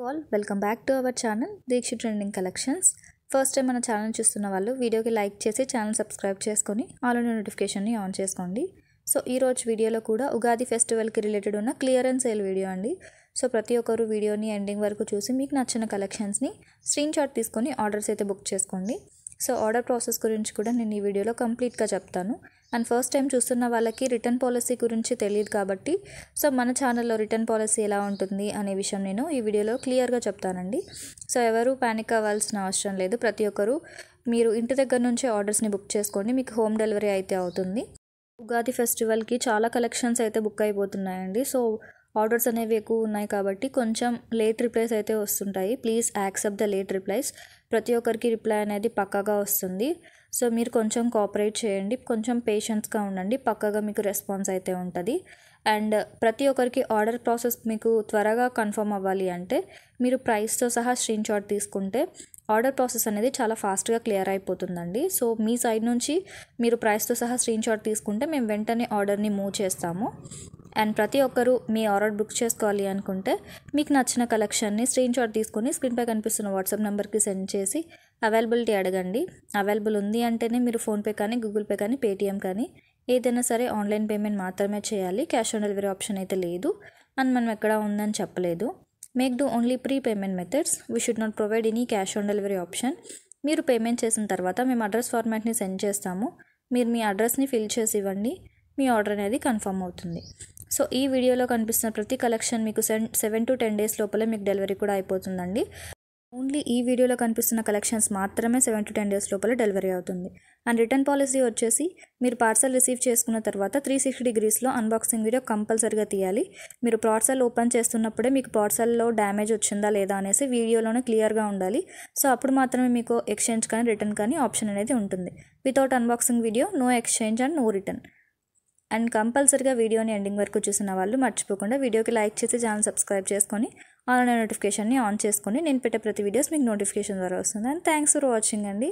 All welcome back to our channel Dikshit trending collections. First time మన channel చూస్తున్న వాళ్ళు వీడియోకి లైక్ చేసి ఛానల్ సబ్స్క్రైబ్ చేసుకొని ఆల్ నోటిఫికేషన్ని ఆన్ చేసుకోండి. సో ఈరోజు వీడియోలో కూడా ఉగాది ఫెస్టివల్కి రిలేటెడ్ ఉన్న క్లియరెన్స్ సేల్ వీడియో అండి. సో ప్రతి ఒక్కరు వీడియోని ఎండింగ్ వరకు చూసి మీకు నచ్చిన కలెక్షన్స్ని స్క్రీన్ షాట్ తీసుకొని ఆర్డర్స్ అయితే బుక్ చేసుకోండి. సో ఆర్డర్ ప్రాసెస్ గురించి కూడా నేను ఈ వీడియోలో కంప్లీట్గా చెప్తాను. అండ్ ఫస్ట్ టైం చూస్తున్న వాళ్ళకి రిటర్న్ పాలసీ గురించి తెలియదు కాబట్టి సో మన ఛానల్లో రిటర్న్ పాలసీ ఎలా ఉంటుంది అనే విషయం నేను ఈ వీడియోలో క్లియర్గా చెప్తానండి. సో ఎవరు ప్యానిక్ అవ్వాల్సిన అవసరం లేదు. ప్రతి ఒక్కరు మీరు ఇంటి దగ్గర నుంచే ఆర్డర్స్ని బుక్ చేసుకోండి, మీకు హోమ్ డెలివరీ అయితే అవుతుంది. ఉగాది ఫెస్టివల్కి చాలా కలెక్షన్స్ అయితే బుక్ అయిపోతున్నాయండి. సో ఆర్డర్స్ అనేవి ఎక్కువ ఉన్నాయి కాబట్టి కొంచెం లేట్ రిప్లైస్ అయితే వస్తుంటాయి. Please accept the late replies. ప్రతి ఒక్కరికి రిప్లై అనేది పక్కాగా వస్తుంది. సో మీరు కొంచెం కోఆపరేట్ చేయండి, కొంచెం పేషెన్స్గా ఉండండి, పక్కాగా మీకు రెస్పాన్స్ అయితే ఉంటుంది. అండ్ ప్రతి ఒక్కరికి ఆర్డర్ ప్రాసెస్ మీకు త్వరగా కన్ఫర్మ్ అవ్వాలి అంటే మీరు ప్రైస్తో సహా స్క్రీన్ షాట్ తీసుకుంటే ఆర్డర్ ప్రాసెస్ అనేది చాలా ఫాస్ట్గా క్లియర్ అయిపోతుందండి. సో మీ సైడ్ నుంచి మీరు ప్రైస్తో సహా స్క్రీన్ షాట్ తీసుకుంటే మేము వెంటనే ఆర్డర్ని మూవ్ చేస్తాము. అండ్ ప్రతి ఒక్కరు మీ ఆర్డర్ బుక్ చేసుకోవాలి అనుకుంటే మీకు నచ్చిన కలెక్షన్ని స్క్రీన్ షాట్ తీసుకొని స్క్రీన్పై కనిపిస్తున్న వాట్సాప్ నెంబర్కి సెండ్ చేసి అవైలబిలిటీ అడగండి. అవైలబుల్ ఉంది అంటేనే మీరు ఫోన్పే కానీ, గూగుల్ పే కానీ, పేటిఎం కానీ ఏదైనా సరే ఆన్లైన్ పేమెంట్ మాత్రమే చేయాలి. క్యాష్ ఆన్ డెలివరీ ఆప్షన్ అయితే లేదు అండ్ మనం ఎక్కడ ఉందని చెప్పలేదు. Make do only pre payment methods. We should not provide any cash on delivery option. మీరు పేమెంట్ చేసిన తర్వాత మేము అడ్రస్ ఫార్మాట్ని సెండ్ చేస్తాము. మీరు మీ అడ్రస్ని ఫిల్ చేసి ఇవ్వండి, మీ ఆర్డర్ అనేది కన్ఫర్మ్ అవుతుంది. సో ఈ వీడియోలో కనిపిస్తున్న ప్రతి కలెక్షన్ మీకు 7 to 10 days లోపలే మీకు డెలివరీ కూడా అయిపోతుందండి. ఓన్లీ ఈ వీడియోలో కనిపిస్తున్న కలెక్షన్స్ మాత్రమే 7 to 10 days లోపల డెలివరీ అవుతుంది. అండ్ రిటర్న్ పాలసీ వచ్చేసి మీరు పార్సల్ రిసీవ్ చేసుకున్న తర్వాత 360 degreesలో అన్బాక్సింగ్ వీడియో కంపల్సరీగా తీయాలి. మీరు పార్సల్ ఓపెన్ చేస్తున్నప్పుడే మీకు పార్సల్లో డ్యామేజ్ వచ్చిందా లేదా అనేసి వీడియోలోనే క్లియర్గా ఉండాలి. సో అప్పుడు మాత్రమే మీకు ఎక్స్చేంజ్ కానీ రిటర్న్ కానీ ఆప్షన్ అనేది ఉంటుంది. Without unboxing video no exchange and no return. And కంపల్సరీగా వీడియోని ఎండింగ్ వరకు చూసిన వాళ్ళు మర్చిపోకుండా వీడియోకి లైక్ చేసి ఛానల్ సబ్స్క్రైబ్ చేసుకొని ఆల్ నోటిఫికేషన్ని ఆన్ చేసుకొని నేను పెట్టే ప్రతి వీడియోస్ మీకు నోటిఫికేషన్ ద్వారా వస్తుంది. అండ్ థ్యాంక్స్ ఫర్ వాచింగ్ అండి.